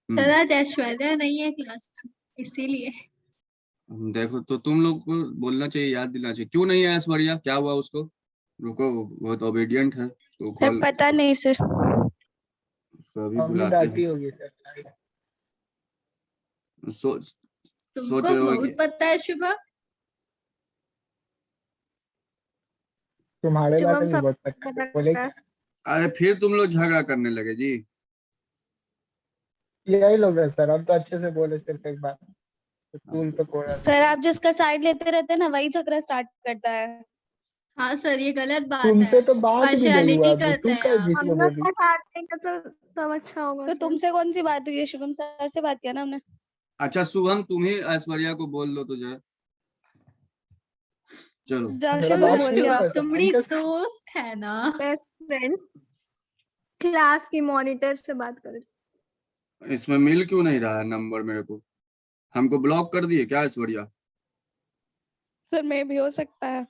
Sir आज ऐश्वर्या नहीं है क्लास में, इसीलिए। देखो तो तुम लोग को बोलना चाहिए, याद दिलाना चाहिए। क्यों नहीं है ऐश्वर्या, क्या हुआ उसको? रुको, बहुत ओबीडियंट है तो सर कॉल पता नहीं सर। उसको अभी मम्मी बुलाते डांटी हैं। होगी सर। सोच तुमको रहे हो बहुत कि पता है शुभम। तुम्हारे शुभम बारे में सब बहुत पता है, बोले पता है। क्या? अरे फिर तुम लोग झगड़ा करने लगे जी। यही लोग हैं सर, हम तो अच्छे से बोले सिर्फ एक बार, तो तुम तो कोड़ा सर आप जिसका साइड लेते रहते हैं ना वही झगड़ा स्टार्ट करता है। हाँ सर, ये गलत बात तुमसे है। तो बात भी नहीं हुआ पार्शियलिटी अभी, करते तुम हैं क्या आप। बीच हम में लोग बोली? का साथ देंगे तो सब अच्छा होगा। तो तुमसे कौन सी बात हुई है? शुभम सर से बात किया ना हमने। अच्छा शुभम, तुम ही ऐश्वर्या को बोल दो तो जरा। चलो मेरा जाशु बात बोल नहीं दिया। होता है सर, तुम्हारी इनका दोस्त है ना। बेस्ट फ्रेंड क्लास की मॉनिटर से बात करो। इसमें मिल क्यों नहीं रहा है नंबर मेरे को? हमको ब्लॉक कर दिए क्या ऐश्वर्या? सर में भी हो सकता है।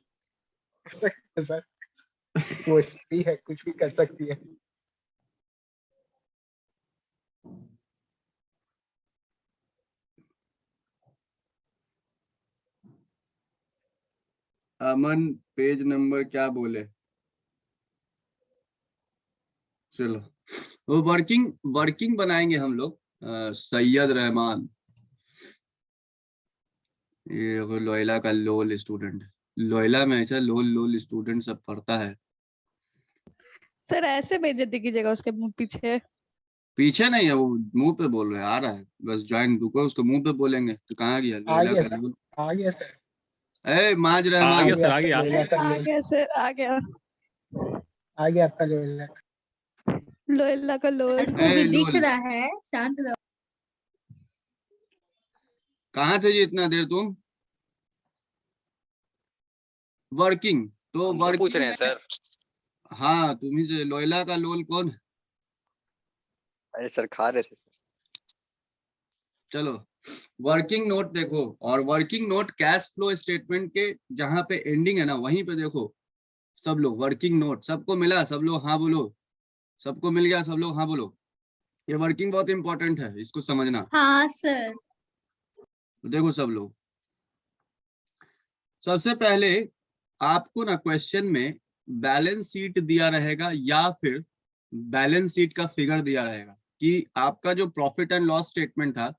कर सकते हैं सर, वो स्त्री है, कुछ भी कर सकती है। अमन पेज नंबर क्या बोले? चलो वो वर्किंग वर्किंग बनाएंगे हम लोग। सैयद रहमान, ये वो लोयला का लोल स्टूडेंट। लोयला में ऐसा लोल लोल स्टूडेंट सब पढ़ता है। सर ऐसे बेइज्जती कीजिएगा उसके मुंह पीछे। पीछे नहीं है वो, मुंह पे बोल रहे हैं, आ रहा है बस ज्वाइन, रुको उसको मुंह पे बोलेंगे तो कहाँ गया आ लोयला गया का सर, लोल। आ गया सर, ए माज आ रहमान, गया आ आपका गया। लोला का आ लोल, गया सर आ गया। आ गया आपका लोला। लोला का लोल। सर को ए भी दिख लोल, रहा है, शांत रहो। कहाँ थे जी इतना देर तुम? वर्किंग तो हमसे पूछ वर्किंग रहे हैं में, सर। हाँ तुम्ही से। लोयला का लोल कौन? अरे सर खा रहे थे सर। चलो वर्किंग नोट देखो, और working note cash flow statement के जहां पे एंडिंग है ना वहीं पे देखो। सब लोग वर्किंग नोट, सबको मिला? सब लोग हाँ बोलो। सबको मिल गया? सब लोग हाँ बोलो। ये वर्किंग बहुत इंपॉर्टेंट है, इसको समझना। हाँ सर। तो देखो सब लोग, सबसे पहले आपको ना क्वेश्चन में बैलेंस शीट दिया रहेगा या फिर बैलेंस शीट का फिगर दिया रहेगा कि आपका जो प्रॉफिट एंड लॉस स्टेटमेंट था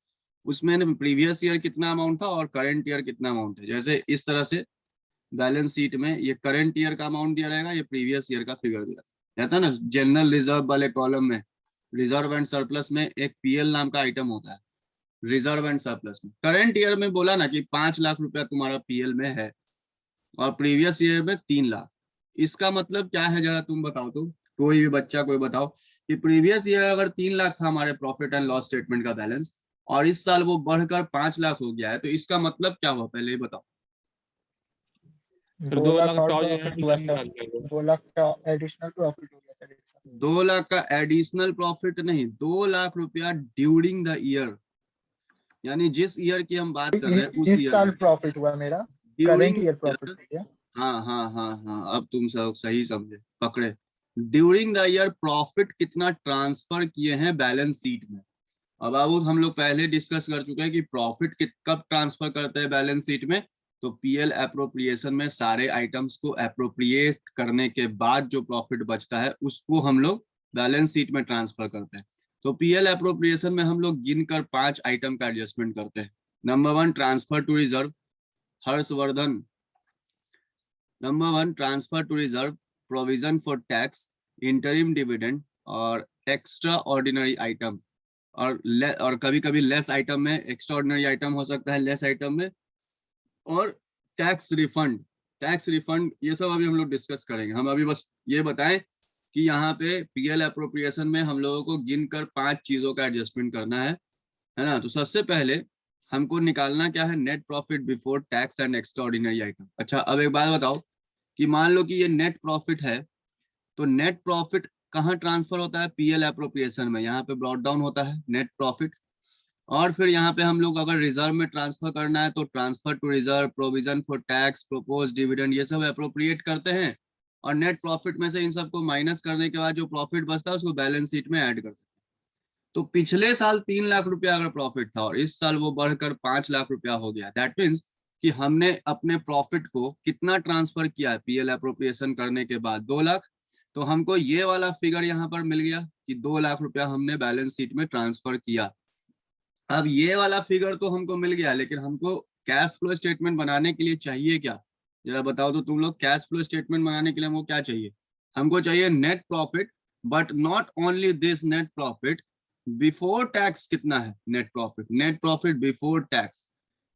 उसमें प्रीवियस ईयर कितना अमाउंट था और करंट ईयर कितना अमाउंट है। जैसे इस तरह से बैलेंस शीट में ये करंट ईयर का अमाउंट दिया रहेगा, ये प्रीवियस ईयर का फिगर दिया रहता है ना। जनरल रिजर्व वाले कॉलम में रिजर्व एंड सरप्लस में एक पीएल नाम का आइटम होता है। रिजर्व एंड सरप्लस में करंट ईयर में बोला ना कि 5 लाख रुपया तुम्हारा पीएल में है और प्रीवियस ईयर में 3 लाख। इसका मतलब क्या है जरा तुम बताओ तो, कोई भी बच्चा कोई बताओ कि प्रीवियस ईयर अगर 3 लाख था हमारे प्रॉफिट एंड लॉस स्टेटमेंट का बैलेंस और इस साल वो बढ़कर 5 लाख हो गया है, तो इसका मतलब क्या हुआ पहले ही बताओ। फिर 2 लाख और और प्रॉफिट हुआ सर, 2 लाख का एडिशनल प्रॉफिट हो गया सर इस साल। 2 लाख का एडिशनल प्रॉफिट नहीं, 2 लाख रुपया ड्यूरिंग द ईयर, यानी जिस ईयर की हम बात कर रहे हैं उस इस ईयर साल में प्रॉफिट हुआ मेरा, current during year profit year. हो गया। हाँ हाँ हाँ हाँ, अब तुम सब सही समझे, पकड़े। ड्यूरिंग द ईयर प्रॉफिट कितना ट्रांसफर किए हैं बैलेंस शीट में। अब बाबू हम लोग पहले डिस्कस कर चुके हैं कि प्रॉफिट कब ट्रांसफर करते हैं बैलेंस शीट में। तो पीएल एप्रोप्रिएशन में सारे आइटम्स को एप्रोप्रिएट करने के बाद जो प्रॉफिट बचता है उसको हम लोग बैलेंस शीट में ट्रांसफर करते हैं। तो पीएल एप्रोप्रिएशन में हम लोग गिनकर 5 आइटम का एडजस्टमेंट करते हैं। Number 1 transfer to reserve, Harshvardhan. Number 1 transfer to reserve, provision for tax, interim dividend और एक्स्ट्रा ऑर्डिनरी आइटम। और कभी कभी लेस आइटम में एक्स्ट्रा ऑर्डिनरी आइटम हो सकता है, लेस आइटम में। और टैक्स रिफंड, टैक्स रिफंड ये सब अभी हम लोग डिस्कस करेंगे। हम अभी बस ये बताएं कि यहाँ पे पीएल एप्रोप्रिएशन में हम लोगों को गिनकर 5 चीजों का एडजस्टमेंट करना है ना। तो सबसे पहले हमको निकालना क्या है, net profit before tax and extra ordinary item. अच्छा अब एक बात बताओ कि मान लो कि ये नेट प्रॉफिट है, तो नेट प्रॉफिट कहाँ ट्रांसफर होता है? पीएल एप्रोप्रिएशन में, यहाँ पे ब्रॉट डाउन होता है नेट प्रॉफिट। और फिर यहाँ पे हम लोग अगर रिजर्व में ट्रांसफर करना है तो transfer to reserve, provision for tax, propose dividend, ये सब अप्रोप्रिएट करते हैं। और नेट प्रॉफिट में से इन सबको माइनस करने के बाद जो प्रॉफिट बचता है उसको बैलेंस शीट में ऐड करते हैं। तो पिछले साल 3 लाख रुपया अगर प्रॉफिट था और इस साल वो बढ़कर 5 लाख रुपया हो गया, दैट मीन्स कि हमने अपने प्रॉफिट को कितना ट्रांसफर किया है पीएल अप्रोप्रिएशन करने के बाद, 2 लाख। तो हमको ये वाला फिगर यहाँ पर मिल गया कि 2 लाख रुपया हमने बैलेंस शीट में ट्रांसफर किया। अब ये वाला फिगर तो हमको मिल गया, लेकिन हमको कैश फ्लो स्टेटमेंट बनाने के लिए चाहिए क्या, जरा बताओ तो तुम लोग। कैश फ्लो स्टेटमेंट बनाने के लिए हमको क्या चाहिए? हमको चाहिए net profit, but not only this net profit, before tax कितना है नेट प्रॉफिट बिफोर टैक्स।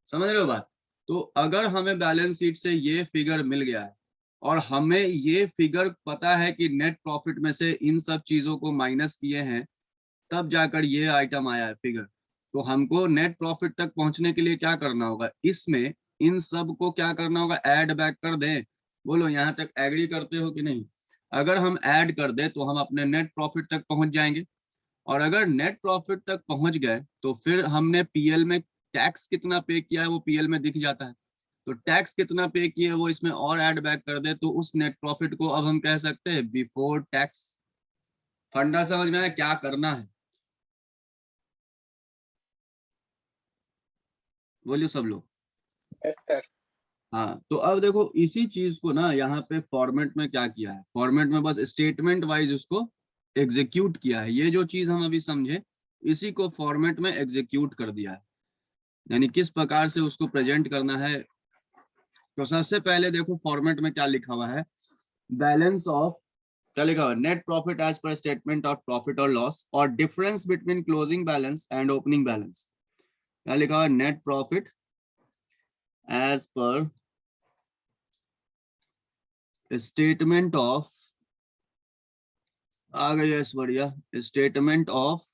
समझ रहे हो बात? तो अगर हमें बैलेंस शीट से ये फिगर मिल गया है और हमें ये फिगर पता है कि नेट प्रॉफिट में से इन सब चीजों को माइनस किए हैं, तब जाकर ये आइटम आया है फिगर। तो हमको नेट प्रॉफिट तक पहुंचने के लिए क्या करना होगा? इसमें इन सब को क्या करना होगा? ऐड बैक कर दें। बोलो यहाँ तक एग्री करते हो कि नहीं? अगर हम ऐड कर दें तो हम अपने नेट प्रॉफिट तक पहुंच जाएंगे, और अगर नेट प्रॉफिट तक पहुंच गए तो फिर हमने पीएल में टैक्स कितना पे किया है वो पीएल में दिख जाता है। तो टैक्स कितना पे किया है वो इसमें और ऐड बैक कर दे, तो उस नेट प्रॉफिट को अब हम कह सकते हैं बिफोर टैक्स। फंडा समझ में आया क्या करना है? बोलिए सब लोग। Yes sir. हाँ, तो अब देखो इसी चीज को ना यहाँ पे फॉर्मेट में क्या किया है, फॉर्मेट में बस स्टेटमेंट वाइज उसको एग्जीक्यूट किया है। ये जो चीज हम अभी समझे इसी को फॉर्मेट में एग्जीक्यूट कर दिया है, यानी किस प्रकार से उसको प्रेजेंट करना है। तो सबसे पहले देखो फॉर्मेट में क्या लिखा हुआ है, बैलेंस ऑफ, क्या लिखा हुआ है? Net profit as per statement of profit और लॉस, और difference between closing balance and opening balance. क्या लिखा हुआ है? Net profit as per statement of, आ गई है बढ़िया, statement of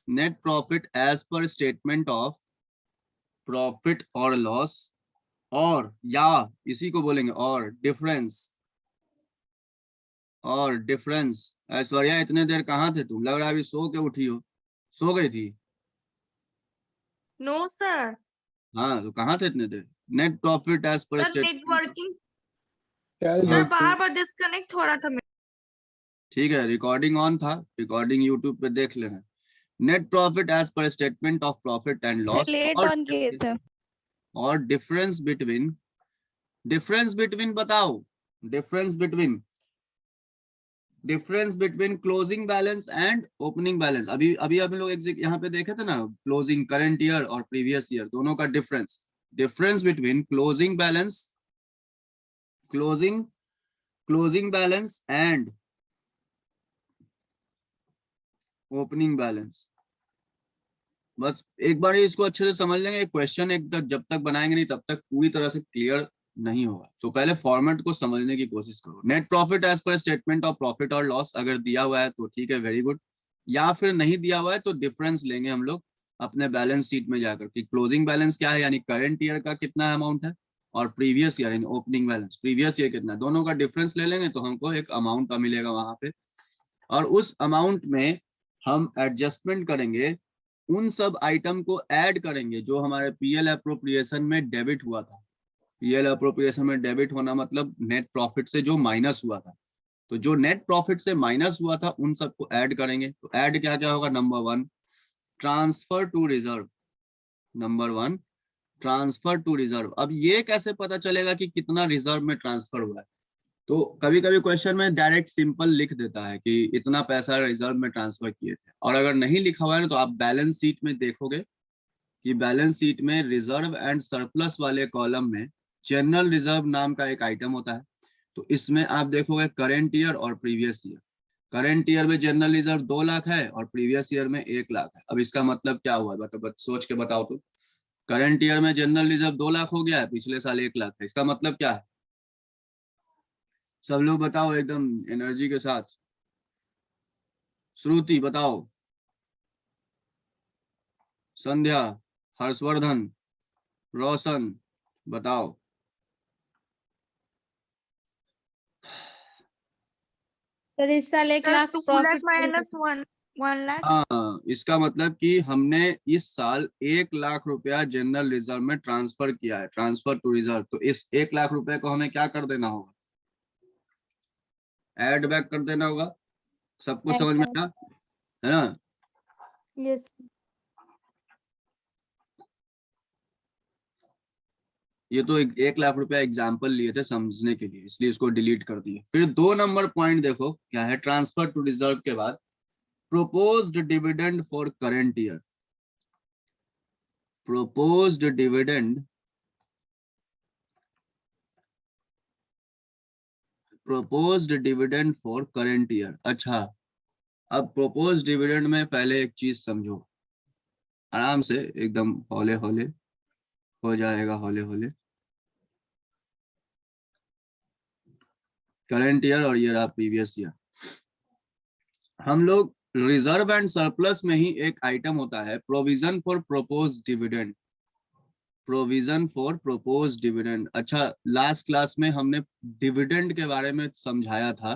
net profit as per statement of profit और लॉस, और या इसी को बोलेंगे और डिफरेंस। ऐश्वर्या इतने देर कहाँ थे तुम? लग रहा है अभी सो के उठी हो। सो गई थी? No sir. हाँ, तो कहाँ थे इतने देर? Net profit as per sir statement. Networking चल सर झूठी। बार बार डिस्कनेक्ट हो रहा था मेरा। ठीक है, रिकॉर्डिंग ऑन था, रिकॉर्डिंग यूट्यूब पे देख लेना। Net profit as per statement of profit and loss, let on किए थे। और डिफरेंस बिटवीन बताओ, difference between closing balance and opening balance. अभी अभी आप लोग यहाँ पे देखे थे ना, क्लोजिंग करंट ईयर और प्रीवियस ईयर दोनों का difference between closing balance and opening balance. बस एक बार इसको अच्छे से समझ लेंगे। क्वेश्चन एक तक जब तक बनाएंगे नहीं तब तक पूरी तरह से क्लियर नहीं होगा। तो पहले फॉर्मेट को समझने की कोशिश करो। Net profit as per statement of profit और लॉस अगर दिया हुआ है तो ठीक है, वेरी गुड। या फिर नहीं दिया हुआ है तो डिफरेंस लेंगे हम लोग अपने बैलेंस शीट में जाकर कि क्लोजिंग बैलेंस क्या है, यानी करंट ईयर का कितना अमाउंट है, और प्रीवियस ईयर यानी ओपनिंग बैलेंस प्रीवियस ईयर कितना है, दोनों का डिफरेंस ले लेंगे तो हमको एक अमाउंट का मिलेगा वहां पे। और उस अमाउंट में हम एडजस्टमेंट करेंगे, उन सब आइटम को ऐड करेंगे जो हमारे पीएल अप्रोप्रिएशन में डेबिट हुआ था। पीएल अप्रोप्रिएशन में डेबिट होना मतलब नेट प्रॉफिट से जो माइनस हुआ था। तो जो नेट प्रॉफिट से माइनस हुआ था उन सबको ऐड करेंगे। तो ऐड क्या क्या होगा? Number 1 transfer to reserve. अब ये कैसे पता चलेगा कि कितना रिजर्व में ट्रांसफर हुआ है? तो कभी कभी क्वेश्चन में डायरेक्ट सिंपल लिख देता है कि इतना पैसा रिजर्व में ट्रांसफर किए थे, और अगर नहीं लिखा हुआ है ना तो आप बैलेंस शीट में देखोगे कि बैलेंस शीट में रिजर्व एंड सरप्लस वाले कॉलम में जनरल रिजर्व नाम का एक आइटम होता है। तो इसमें आप देखोगे करेंट ईयर और प्रीवियस ईयर। करेंट ईयर में जनरल रिजर्व 2 लाख है और प्रीवियस ईयर में 1 लाख है। अब इसका मतलब क्या हुआ? सोच के बताओ तो। करेंट ईयर में जनरल रिजर्व 2 लाख हो गया है, पिछले साल 1 लाख है। इसका मतलब क्या है? सब लोग बताओ एकदम एनर्जी के साथ। श्रुति बताओ, संध्या, हर्षवर्धन, रोशन बताओ। सर इस साल 1 लाख 2 लाख प्रॉफिट माइनस 1 लाख। हाँ, इसका मतलब कि हमने इस साल 1 लाख रुपया जनरल रिजर्व में ट्रांसफर किया है, ट्रांसफर टू रिजर्व। तो इस 1 लाख रुपए को हमें क्या कर देना होगा? ऐड बैक कर देना होगा। सबको समझ में आया है ना? Yes. ये तो 1 लाख रुपया एग्जाम्पल लिए थे समझने के लिए, इसलिए इसको डिलीट कर दिए। फिर 2 नंबर पॉइंट देखो क्या है, ट्रांसफर टू रिजर्व के बाद proposed dividend for current year. Proposed dividend, proposed dividend for current year. अच्छा, अब प्रोपोज्ड डिविडेंड में पहले एक चीज समझो, आराम से एकदम हौले हौले हो जाएगा, हौले हौले। करंट ईयर और ये रहा प्रीवियस ईयर। हम लोग रिजर्व एंड सरप्लस में ही एक आइटम होता है provision for proposed dividend. Provision for proposed dividend. अच्छा, लास्ट क्लास में हमने डिविडेंड के बारे में समझाया था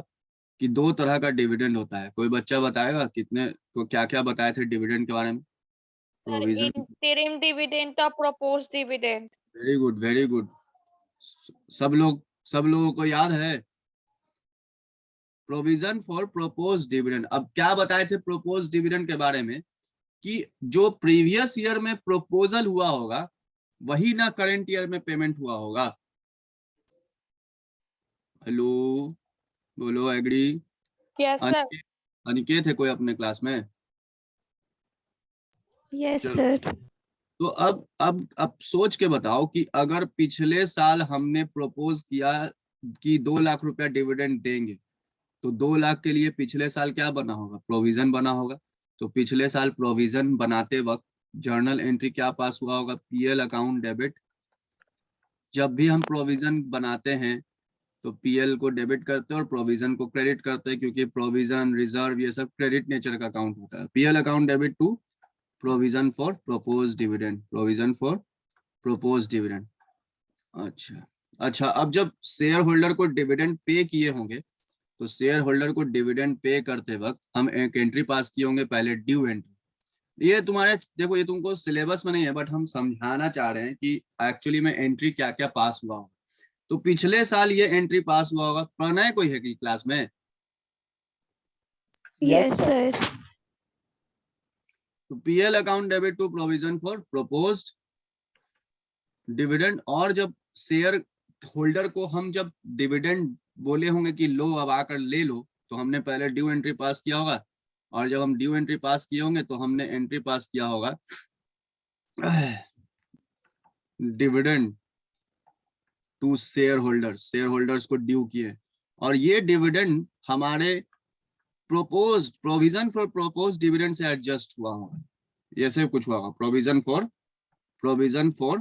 कि 2 तरह का डिविडेंड होता है। कोई बच्चा बताएगा कितने को क्या क्या बताए थे डिविडेंड के बारे में? Provision, interim dividend or proposed dividend. Very good very good. सब लोगों को याद है प्रोविजन फॉर प्रोपोज्ड डिविडेंड। अब क्या बताए थे प्रोपोज्ड डिविडेंड के बारे में कि जो प्रीवियस ईयर में प्रपोजल हुआ होगा वही ना करंट ईयर में पेमेंट हुआ होगा। हेलो, बोलो एग्री? Yes, sir. अनिकेत है कोई अपने क्लास में? यस चलो। सर। तो अब सोच के बताओ कि अगर पिछले साल हमने प्रपोज किया कि 2 लाख रुपया डिविडेंड देंगे, तो 2 लाख के लिए पिछले साल क्या बना होगा? प्रोविजन बना होगा। तो पिछले साल प्रोविजन बनाते वक्त जर्नल एंट्री क्या पास हुआ होगा? PL account debit. जब भी हम प्रोविजन बनाते हैं तो पीएल को डेबिट करते हैं और प्रोविजन को क्रेडिट करते हैं, क्योंकि प्रोविजन रिजर्व ये सब क्रेडिट नेचर का अकाउंट होता है। PL account debit to provision for proposed dividend, provision for proposed dividend. अच्छा, अब जब शेयर होल्डर को डिविडेंड पे किए होंगे तो शेयर होल्डर को डिविडेंड पे करते वक्त हम एक एंट्री पास किए होंगे, पहले ड्यू एंट्री। ये तुम्हारे देखो, ये तुमको सिलेबस में नहीं है, बट हम समझाना चाह रहे हैं कि एक्चुअली में एंट्री क्या क्या पास हुआ होगा। तो पिछले साल ये एंट्री पास हुआ होगा। प्रणय कोई है कि क्लास में? Yes sir. तो PL account debit to provision for proposed dividend. और जब शेयर होल्डर को हम जब डिविडेंड बोले होंगे कि लो अब आकर ले लो, तो हमने पहले ड्यू एंट्री पास किया होगा। और जब हम ड्यू एंट्री पास किए होंगे तो हमने एंट्री पास किया होगा dividend to shareholders. Shareholders को ड्यू किए, और ये डिविडेंड हमारे proposed provision for proposed dividend से एडजस्ट हुआ होगा। ये सब कुछ हुआ होगा। Provision for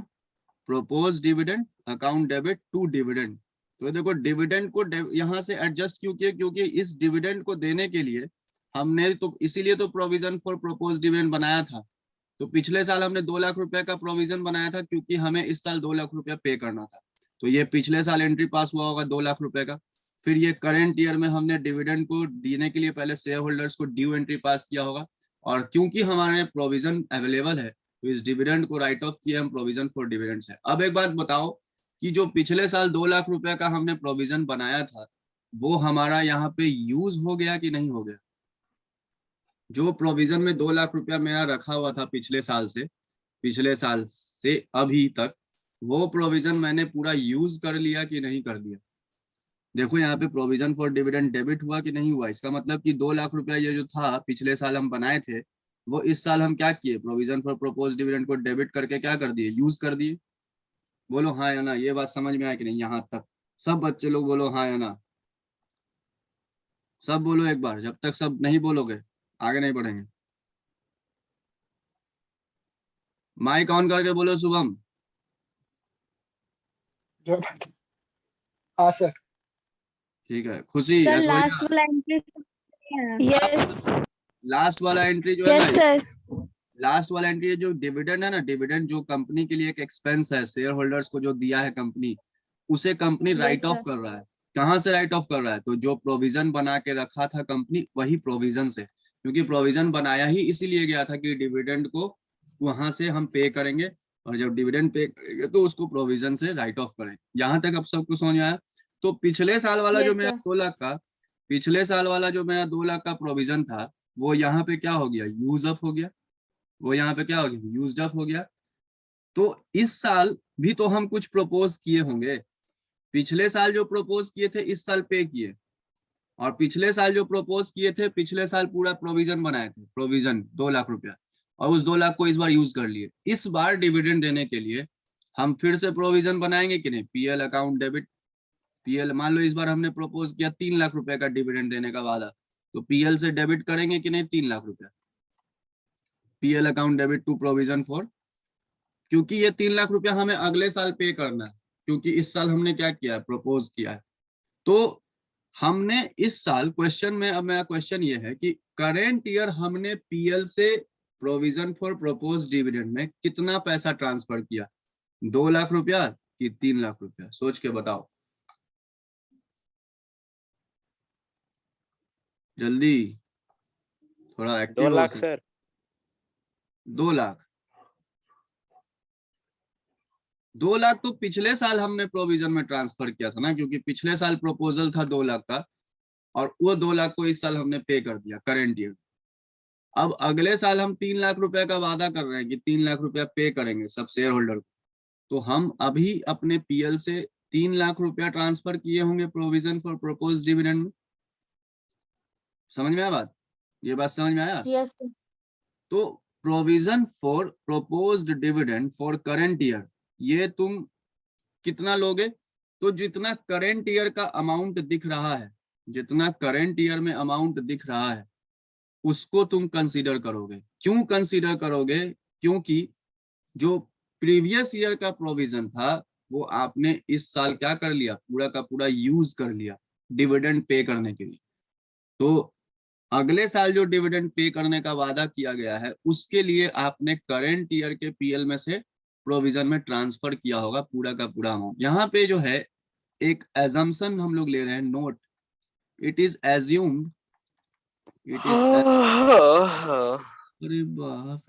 proposed dividend account debit to dividend. तो देखो डिविडेंड को यहाँ से एडजस्ट क्यों किया? क्योंकि इस डिविडेंड को देने के लिए हमने तो इसीलिए तो प्रोविजन फॉर प्रोपोज्ड डिविडेंड बनाया था। तो पिछले साल हमने 2 लाख रुपए का प्रोविजन बनाया था, क्योंकि हमें इस साल 2 लाख रुपया पे करना था। तो ये पिछले साल एंट्री पास हुआ होगा 2 लाख रुपए का। फिर ये करंट ईयर में हमने डिविडेंड को देने के लिए पहले शेयर होल्डर्स को ड्यू एंट्री पास किया होगा, और क्योंकि हमारे प्रोविजन अवेलेबल है तो इस डिविडेंड को राइट ऑफ किया हम प्रोविजन फॉर डिविडेंड्स है। अब एक बात बताओ कि जो पिछले साल 2 लाख रुपए का हमने प्रोविजन बनाया था वो हमारा यहाँ पे यूज हो गया कि नहीं हो गया? जो प्रोविजन में 2 लाख रुपया मेरा रखा हुआ था पिछले साल से अभी तक, वो प्रोविजन मैंने पूरा यूज कर लिया कि नहीं कर लिया? देखो यहाँ पे प्रोविजन फॉर डिविडेंड डेबिट हुआ कि नहीं हुआ। इसका मतलब कि 2 लाख रुपया ये जो था पिछले साल हम बनाए थे, वो इस साल हम क्या किए? प्रोविजन फॉर प्रोपोज्ड डिविडेंड को डेबिट करके क्या कर दिए? यूज कर दिए। बोलो हाँ या ना। ये बात समझ में आया कि नहीं? यहाँ तक सब बच्चे लोग बोलो हाँ या ना। सब बोलो एक बार। जब तक सब नहीं बोलोगे आगे नहीं बढ़ेंगे। माइक ऑन करके बोलो शुभम। हाँ सर। ठीक है। खुशी सर लास्ट वाला एंट्री यस लास्ट वाला एंट्री जो है यस ना, सर। लास्ट वाला एंट्री जो डिविडेंड है ना, डिविडेंड जो कंपनी के लिए एक एक्सपेंस है, शेयर होल्डर्स को जो दिया है कंपनी, उसे कंपनी राइट ऑफ कर रहा है। कहाँ से राइट ऑफ कर रहा है? तो जो प्रोविजन बना के रखा था कंपनी, वही प्रोविजन से, क्योंकि प्रोविजन बनाया ही इसीलिए गया था कि डिविडेंड को वहां से हम पे करेंगे, और जब डिविडेंड पे करेंगे तो उसको प्रोविजन से राइट ऑफ करेंगे। यहाँ तक अब सबको समझ आया? तो पिछले साल वाला जो मेरा 2 लाख का, पिछले साल वाला जो मेरा 2 लाख का प्रोविजन था, वो यहाँ पे क्या हो गया? यूज अप हो गया। वो यहाँ पे क्या हो गया, यूज्ड अप हो गया। तो इस साल भी तो हम कुछ प्रपोज किए होंगे, पिछले साल जो प्रपोज किए थे इस साल पे किए, और पिछले साल जो प्रपोज किए थे पिछले साल पूरा प्रोविजन बनाए थे, प्रोविजन 2 लाख रुपया, और उस 2 लाख को इस बार यूज कर लिए। इस बार डिविडेंड देने के लिए हम फिर से प्रोविजन बनाएंगे कि नहीं, पीएल अकाउंट डेबिट, पीएल मान लो इस बार हमने प्रपोज किया 3 लाख रुपए का डिविडेंड देने का वादा, तो पीएल से डेबिट करेंगे कि नहीं 3 लाख रुपया, PL account debit to provision for, क्योंकि ये 3 लाख रुपया हमें अगले साल पे करना है, क्योंकि इस साल हमने क्या किया है, प्रपोज किया है। तो हमने इस साल क्वेश्चन में, अब मेरा क्वेश्चन ये है कि करेंट ईयर हमने पीएल से प्रोविजन फॉर प्रपोज डिविडेंड में कितना पैसा ट्रांसफर किया, 2 लाख रुपया कि 3 लाख रुपया, सोच के बताओ जल्दी, थोड़ा एक्टिव 2 लाख सर। 2 लाख, 2 लाख तो पिछले साल हमने प्रोविजन में ट्रांसफर किया था ना, क्योंकि पिछले साल प्रपोजल था 2 लाख का, और वो 2 लाख को इस साल हमने पे कर दिया करेंट ईयर। अब अगले साल हम 3 लाख रुपए का वादा कर रहे हैं कि 3 लाख रुपया पे करेंगे सब शेयर होल्डर को, तो हम अभी अपने पीएल से 3 लाख रुपया ट्रांसफर किए होंगे प्रोविजन फॉर प्रपोज डिविडेंड में। समझ में आया बात, ये बात समझ में आया? यस तो provision for proposed dividend for current year, ये तुम कितना लोगे, तो जितना करेंट ईयर का अमाउंट दिख रहा है, जितना करेंट ईयर में अमाउंट दिख रहा है उसको तुम कंसीडर करोगे। क्यों कंसीडर करोगे, क्योंकि जो प्रीवियस ईयर का प्रोविजन था वो आपने इस साल क्या कर लिया, पूरा का पूरा यूज कर लिया डिविडेंड पे करने के लिए। तो अगले साल जो डिविडेंड पे करने का वादा किया गया है उसके लिए आपने करेंट ईयर के पीएल में से प्रोविजन में ट्रांसफर किया होगा पूरा का पूरा अमाउंट। यहाँ पे जो है एक एजम्पशन हम लोग ले रहे हैं, नोट, इट इज एज्यूम्ड, अरे बाप रे बाप,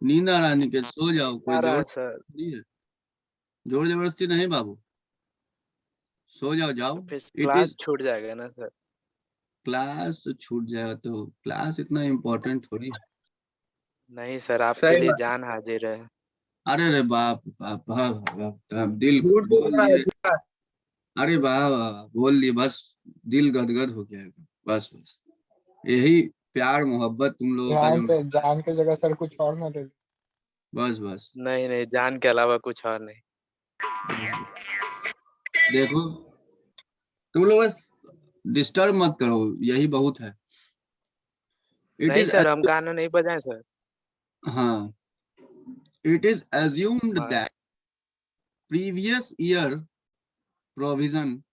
नींद आ रहा है के सो जाओ, कोई जोर सर नहीं है, जोर जबरदस्ती नहीं बाबू, सो जाओ जाओ। क्लास छूट जाएगा ना सर। क्लास छूट जाएगा तो क्लास इतना इम्पोर्टेंट थोड़ी है। नहीं सर, आपके लिए जान हाजिर है। अरे रे बाप बाप बाप बाप, दिल बोल दिए, अरे वाह बोल दिए, बस दिल गदगद हो गया एकदम, बस बस यही प्यार मोहब्बत तुम लोगों का ध्यान जो, से जान की जगह सर कुछ और ना ले लो। बस बस नहीं नहीं, जान के अलावा कुछ और नहीं। देखो तुम लोग बस डिस्टर्ब मत करो, यही बहुत है। नहीं सर, हम गाना नहीं बजाएं सर। हाँ, it is assumed that previous year provision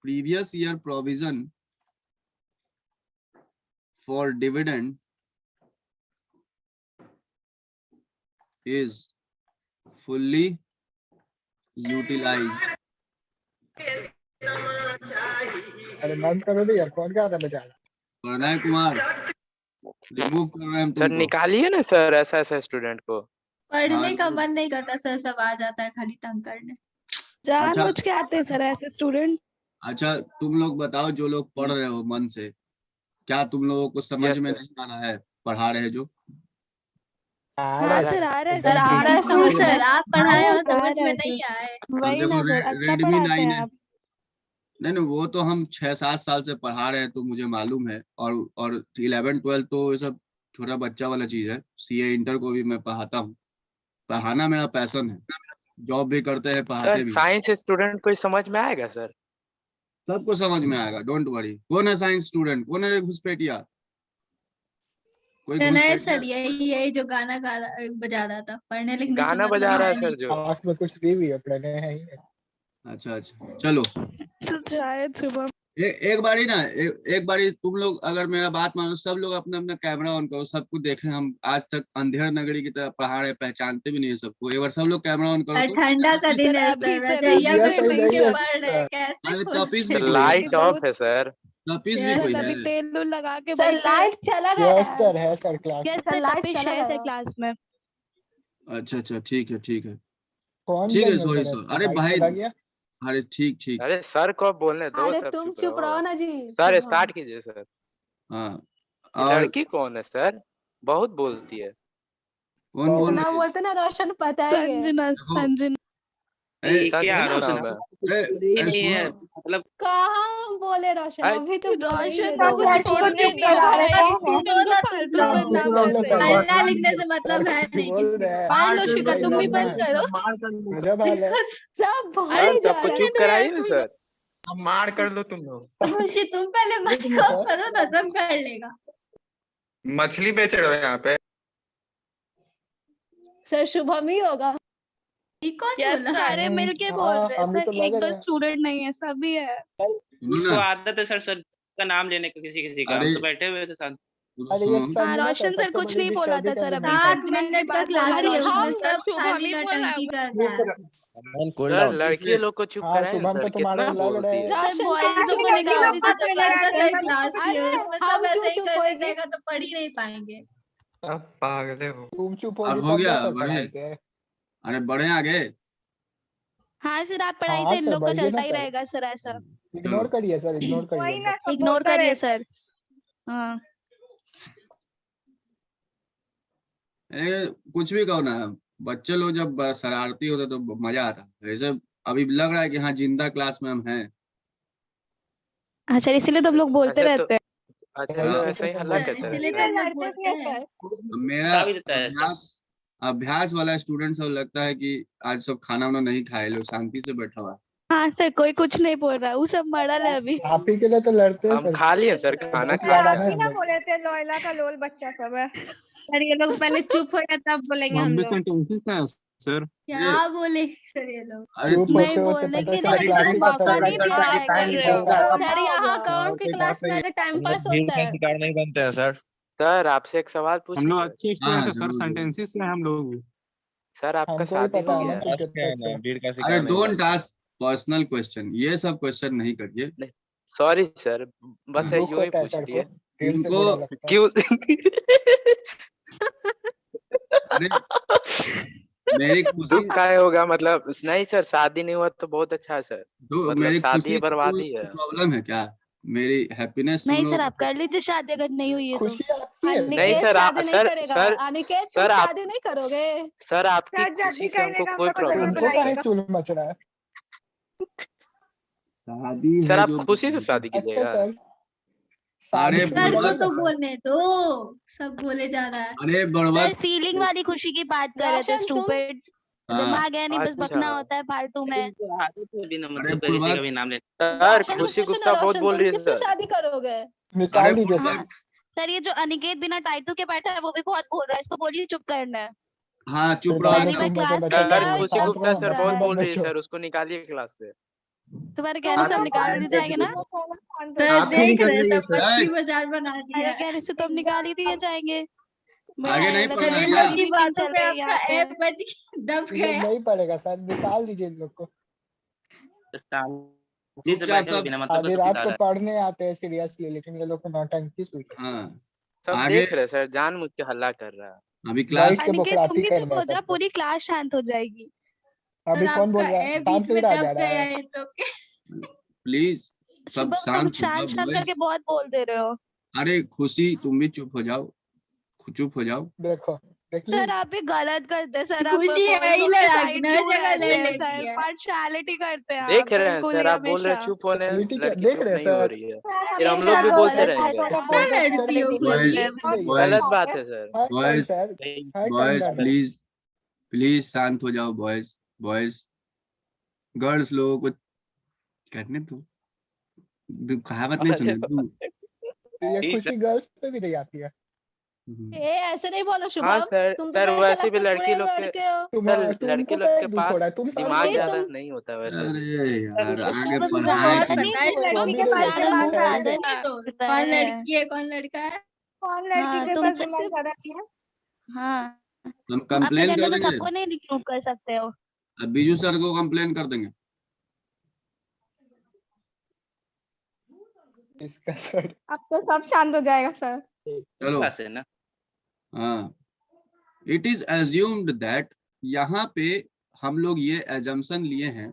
for dividend is fully utilized. अरे बंद करो रे यार, कौन गाना बजा रहा है? प्रणय कुमार रिमूव कर रहे हैं हम सर तुमको। निकालिए ना सर, ऐसा स्टूडेंट को। पढ़ने का मन नहीं करता सर, सब आ जाता है खाली तंग करने। जानबूझ के आते हैं सर ऐसे स्टूडेंट। अच्छा तुम लोग बताओ, जो लोग पढ़ रहे हो मन से, क्या तुम लोगों को समझ में नहीं आ रहा है पढ़ा रहे जो? हाँ सर आ रहा है सर, आ रहा है समझ में। सर आप पढ़ाए और आ समझ रहा में है नहीं सर। आए। वही देखो ना सर, अच्छा रेडमी पढ़ाते 9 हैं है, आप। नहीं वो तो हम 6-7 साल से पढ़ा रहे हैं तो मुझे मालूम है, और 11-12 तो ये सब छोटा बच्चा वाला चीज है। सीए इंटर को भी मैं पढ़ाता हूँ, पढ़ाना मेरा पैशन है, जॉब भी करते हैं पढ़ाते सर भी। साइंस स्टूडेंट को समझ में आएगा सर? सबको समझ में आएगा, डोंट वरी। कौन है साइंस स्टूडेंट, कौन है घुसपैठिया? कोई प्रणय घुसपैठिया? सर यही जो गाना बजा रहा था, पढ़ने लिखने से गाना मतलब बजा रहा है है सर नहीं। जो। आँख में कुछ भी है, प्रणय है ही नहीं। अच्छा चलो शायद शुभम। एक बारी ना, एक बारी तुम लोग अगर मेरा बात मानो, सब लोग अपना अपना कैमरा ऑन करो, सबको देखें। हम आज तक अंधेर नगरी की तरह पढ़ा रहे, पहचानते भी नहीं है सबको। एक बार सब लोग कैमरा ऑन करो तो। ठंडा का दिन है अभी सर, सर, रजैया अभी में सही बैठ नहीं के है पढ़ रहे हैं, कैसे अरे खोल तपीस भी के? कोई है, लाइट ऑफ है सर। तपीस भी Yes, कोई सभी है। तेल उल लगा के सर बैठे हैं। लाइट चला गया यस सर, है सर क्लास यस में। सर, लाइट तपिश चला है सर गया। क्लास में। अच्छा ठीक है ठीक है कौन ठीक है, जंगल सॉरी में सॉरी। रहता है? अरे लाइट भाई, चला गया। अरे ठीक। अरे सर को अब बोलने दो, अरे सब तुम चुप चुप रहो रहो। ना जी। सर हाँ। स्टार्ट कीजिए सर। हाँ ये और लड़की कौन है सर? बहुत बोलती है। कौन बोल ना रहे हैं? बोलते ना रोशन पता ही है। संजना देखो, संजना ए, क्या क्या रोशन नाम बा? ए, ये ए, नहीं है सुनो, मतलब कहाँ बोले रोशन, अरे अभी तो बोले ही रोशन नहीं तो दो कुछ बार। छोड़ने नहीं दिया भाई। भाई। सुनो ना तुम फालतू लोग, का नाम लेते हैं। हल्ला लिखने से मतलब है नहीं बोल किसी रहे को। हैं हाँ मार कर लोशिका लो तुम भी करना बंद है। करो। मार कर लो मजा भाल है। सब सर भाई जा सबको रहे चुप कराइए ना सर। अब मार कर लो तुम लोग। खुशी तुम पहले माइक एक मिनट ऑफ सर। करो ना, सब कर लेगा। मछली बेच रहे हो यहाँ पे। सर शुभम ही होगा। ये कौन यस बोला? सर। सारे मिलके बोल हाँ, रहे हैं हमें सर, तो लग एक दो रहा है। स्टूडेंट नहीं है, सभी है। सुनो इसको ना, आदत है सर सर का नाम लेने का किसी किसी का। हम अरे तो बैठे हुए थे साथ। अरे ये सुनो, हाँ संजना रोशन सर सबसे कुछ बड़ी नहीं बोला डिस्टर्बिंग था सर, कर अभी रही है। 7 संजना की मिनट का बात क्लास बोला है, रोशन उसमें ने। सब शुभम खाली ही बोला नौटंकी कर रहा है। सर लड़की लोग को चुप हाँ कराए ना शुभम तो सर, तुम्हारा कितना लग रहा बोलती है। है। सर रोशन बॉयज को का निकाल दीजिए 5 मिनट का सही क्लास की है, अरे उसमें सब हम ऐसे क्यों ही चुप करने होएंगे? देगा तो पढ़ ही नहीं पाएंगे। अब पागले हो। तुम चुप अब होगी हो तब गया, ना सर बढ़े, पढ़ाएंगे। अरे बढ़े आगे। हाँ सर, आप पढ़ाई हाँ से इन सर लोग का बढ़िए चलता ना ही सर। रहेगा सर, ऐसा इग्नोर करिए सर, इग्नोर करिए एकदम। इग्नोर करिए सर। हाँ कुछ भी कहो ना, बच्चे लोग जब शरारती होते तो मजा आता है। ऐसे अभी लग रहा है कि हाँ जिंदा क्लास में हम हैं। अच्छा, इसीलिए तुम लोग बोलते अच्छा तो रहते हैं। अच्छा हाँ, तो इसलिए ऐसा ही तो हल्ला सब करते इसलिए रहते तो हैं। हम लोग बोलते हैं। अब मेरा बता भी देता है सर। अभ्यास वाला स्टूडेंट सब लगता है कि आज सब खाना वाना नहीं खाए, लोग शांति से बैठा हुआ है। हाँ सर, कोई कुछ नहीं बोल रहा, वो सब मरल है अभी। आप ही के लिए तो लड़ते हैं हम सर। खा लिए सर, खाना बहुत खा याद के आना आए। है हम लोग। बोले थे लोयला का लोल बच्चा सब है। सर ये लोग पहले चुप हो जाए तब बोलेंगे हम लोग। क्या बोले सर ये लोग? अरे चुप तुम नहीं होते होते बोलेंगे, पता चला लेकिन क्लास सर ही गुस्सा खत्म हो नहीं गया। दिखा रहे कर रहे हो। सर यहाँ अकाउंट की कोई क्लास बात नहीं में है। अगर टाइम हम लोग पास भीड़ होता का है। शिकार नहीं बनते हैं सर। सर आपसे एक सवाल पूछ हम लोग लिया। अच्छे हाँ स्टूडेंट है सर, जरूर जरूर। सेंटेंसिस से हम लोग भी। सर आपका हमको भी शादी पता हो है ना गया तुम है? कितने क्या अच्छे ना, हो। भीड़ का अरे शिकार नहीं डोंट बनते। आस्क पर्सनल क्वेश्चन, ये सब क्वेश्चन नहीं करिए। सॉरी सर, बस हाँ। दुख यूं ही होता है पूछ सर को, लिए। दिल से तुमको बुरा लगता है। क्यों? अरे मेरी खुशी, दुख काहे होगा मतलब? नहीं सर, शादी नहीं हुआ तो बहुत अच्छा है सर। मतलब मेरी शादी खुशी बर्बादी है। प्रॉब्लम है क्या? मेरी हैप्पीनेस तुम नहीं लोग सर, आप कर लीजिए शादी अगर नहीं हुई है तो। खुशी आपकी है नहीं अनिकेत सर, शादी नहीं सर करेगा। सर अनिकेत सर तुम आप शादी नहीं करोगे? सर आपकी खुशी से हमको कोई प्रॉब्लम तुमको नहीं काहे है। चुल मच रहा है? शादी सर है आप जो खुशी से शादी अच्छा कीजिएगा। सर, शादी अरे सर निकल को बुढ़वा, जाएगा तो सर। बोलने दो, सब बोले जा रहा है। अरे बुढ़वा, सर फीलिंग वाली खुशी की बात कर रहे थे, रोशन तुम स्टूपिड्स। हाँ दिमाग है नहीं, बस अच्छा बकना होता है फालतू में। इनको आदत है बिना अरे मतलब का बुढ़वा, किसी का भी नाम लेने। सर रोशन से खुशी पूछो ना, गुप्ता बहुत रोशन बोल तुम रही है किससे सर। शादी करोगे? अरे निकाल दीजिए बुढ़वा, सर। सर ये जो अनिकेत बिना टाइटल के बैठा है वो भी बहुत बोल रहा है, इसको बोलिए चुप करना है। हाँ चुप निकाल रहो दो, पहली बार एकदम। तुम क्लास मतलब में बच्चे गया सर और लोग खुशी बहुत शांत गुप्ता रहो, बोल सर रहा बहुत मछली है। मत बोल रही है बेचो। सर, उसको निकालिए क्लास से। तुम्हारे कहने से हम निकाल ही जाएंगे ना। सर आप ही देख निकल रहे जाइए सब सर। मछली बाजार बना दिया अरे है। कहने से तो हम निकाल ही दिए जाएंगे। आगे नहीं लगता पढ़ना है है ये क्या? लोग शादी की मीटिंग बातों चल पे रही है आपका यहाँ पे। ऐप बच दब ये गया। नहीं पड़ेगा सर, निकाल दीजिए इन लोग को। शांति से चुपचाप बैठे हुए सब, बिना मतलब का आधी सब रात चिल्ला को रहा है। पढ़ने आते हैं सीरियसली, लेकिन ये लोग को नौटंकी सूझ। हाँ सब आगे देख रहे सर, जान मुझ के हल्ला कर रहा है। अभी बॉयज क्लास, के अनिकेत तुम बुकराती भी करना चुप है हो जा, सबको। पूरी क्लास शांत हो जाएगी। सर अभी कौन बोल आपका रहा है? ऐप शांत बीच में क्यों आ दब जा रहा गया है? है तो प्लीज सब शुभम तुम शांत हो जाओ शांत शांत करके बॉयज। बहुत बोल दे रहे हो। अरे खुशी तुम भी चुप हो जाओ, चुप हो जाओ। देखो देख ली। सर आप भी गलत करते हैं सर, आप खुशी बॉयज यही लोग के लड़ाई साइड हर क्यों जगह रहते लड़ हैं लेती सर? है। पार्शियलिटी करते हैं आप देख रहे हैं बिल्कुल सर, ही आप बोल रहे हैं हमेशा। चुप होने, लड़की देख चुप रहे हैं नहीं हो सर। रही है, फिर हम हमेशा लोग भी आप बोलते गलत रहेंगे। करते कितना हैं। लड़ती हो बॉयज खुशी? गलत बॉयज बात है सर। हर टाइम बॉयज सर, हर टाइम बॉयज लड़ रहे हैं। प्लीज प्लीज शांत हो जाओ बॉयज। बॉयज गर्ल्स लोगों को करने दो, कहावत नहीं सुने तू। तो ये खुशी गर्ल्स पे भी नहीं आती है। ए ऐसे नहीं बोलो हाँ शुभम, सर, तुम तो सर ऐसा वैसे भी लगता है लड़की पूरे लोग के लड़के हो। सर, तुमको लड़की लोग क्या के दुख हो पास रहा है? तुम दिमाग खुशी ज्यादा तुम नहीं होता वैसे भी। अरे यार आगे शुभम मुझे पढ़ाई बहुत की। पता है तो लड़की भी के नहीं पास रहता दिमाग है। ज्यादा नहीं नहीं, तो होता कौन है। लड़की है कौन लड़का है? हाँ हाँ, हम तुम अपने कंप्लेन घर कर में तो देंगे, सबको नहीं रिक्रूट कर सकते हो। अब बीजू सर को कंप्लेन कर देंगे। इसका सर अब तो सब शांत हो जाएगा सर। चलो क्लास है ना। हाँ, इट इज एज्यूम्ड दैट, यहाँ पे हम लोग ये एजम्पशन लिए हैं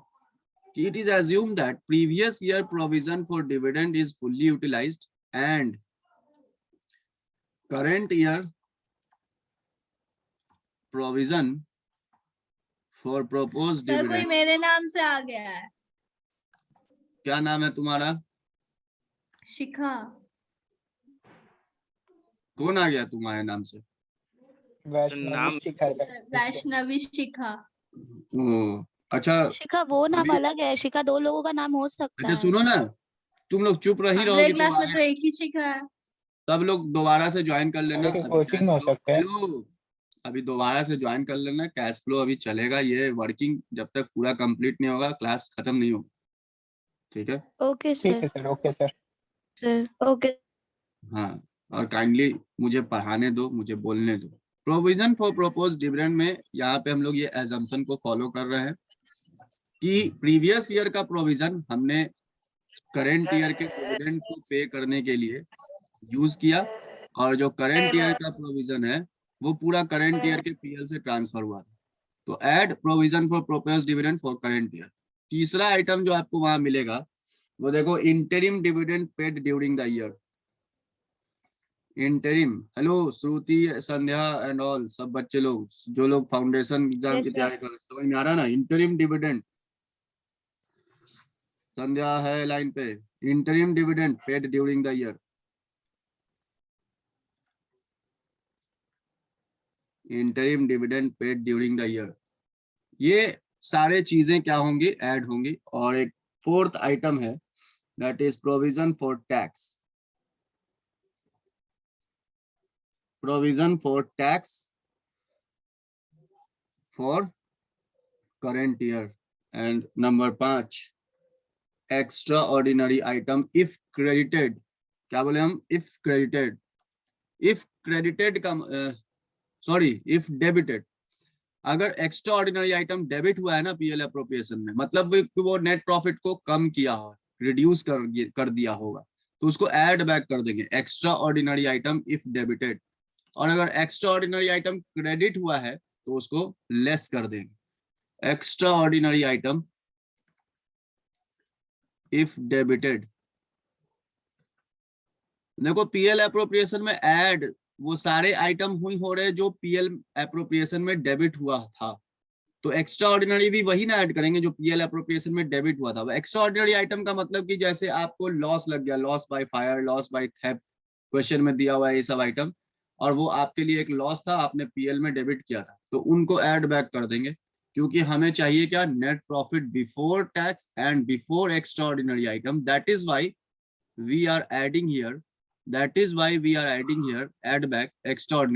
कि it is assumed that previous year provision for dividend is fully utilised and current year provision for propose sir कोई डिविडेंड। मेरे नाम से आ गया है। क्या नाम है तुम्हारा? शिखा। कौन आ गया तुम्हारे नाम से? वैष्णवी शिखा है। वैष्णवी शिखा। ओ अच्छा शिखा वो नाम अभी- अलग है, शिखा 2 लोगों का नाम हो सकता अच्छा है। सुनो ना, तुम लोग चुप रही हमारे रहोगी क्लास में तो तो एक ही शिखा है। सब लोग दोबारा से ज्वाइन कर लेना। अरे अभी कोचिंग cash में हो flow- सकता है। हेलो, अभी दोबारा से ज्वाइन कर लेना। कैश फ्लो अभी चलेगा, ये वर्किंग जब तक पूरा कंप्लीट नहीं होगा क्लास खत्म नहीं होगी। ठीक है? ओके ठीक सर। है sir, okay sir. Sir okay. हाँ, और काइंडली मुझे पढ़ाने दो, मुझे बोलने दो। प्रोविजन फॉर प्रपोज डिविडेंड में यहाँ पे हम लोग ये एजम्पशन को फॉलो कर रहे हैं कि प्रीवियस ईयर का प्रोविजन हमने करंट ईयर के डिविडेंड को पे करने के लिए यूज किया, और जो करंट ईयर का प्रोविजन है वो पूरा करंट ईयर के पीएल से ट्रांसफर हुआ था। तो add provision for proposed dividend for current year. तीसरा आइटम जो आपको वहां मिलेगा वो देखो, interim dividend paid during the year. Interim, hello Shruti, Sandhya and all, सब बच्चे लोग जो लोग फाउंडेशन एग्जाम Yes, की sir. तैयारी कर रहे हैं, समझ में आ रहा ना? इंटरिम डिविडेंड, संध्या है लाइन पे। Interim dividend paid during the year. Interim dividend paid during the year, ये सारे चीजें क्या होंगी? ऐड होंगी। और एक फोर्थ आइटम है, that is provision for tax. Provision for tax for current year. And number 5, extra ordinary item if credited. क्या बोले हम? If credited. इफ क्रेडिटेड का सॉरी, इफ डेबिटेड। अगर एक्स्ट्रा ऑर्डिनरी आइटम डेबिट हुआ है ना PL appropriation में, मतलब वो नेट प्रॉफिट को कम किया हो, रिड्यूस कर दिया होगा, तो उसको ऐड बैक कर देंगे, extra ordinary item if debited. और अगर एक्स्ट्रा ऑर्डिनरी आइटम क्रेडिट हुआ है तो उसको लेस कर देंगे, extra ordinary item if debited. देखो पीएल अप्रोप्रिएशन में ऐड वो सारे आइटम हुई हो रहे जो पीएल अप्रोप्रिएशन में डेबिट हुआ था, तो एक्स्ट्रा ऑर्डिनरी भी वही ना ऐड करेंगे जो पीएल अप्रोप्रिएशन में डेबिट हुआ था। एक्स्ट्रा ऑर्डिनरी आइटम का मतलब कि जैसे आपको लॉस लग गया, loss by fire, loss by theft, question में दिया हुआ है ये सब आइटम, और वो आपके लिए एक लॉस था, आपने पीएल में डेबिट किया था, तो उनको ऐड बैक कर देंगे। क्योंकि हमें चाहिए क्या? Net profit before tax and before extra ordinary item. That is why we are adding here, add back extraordinary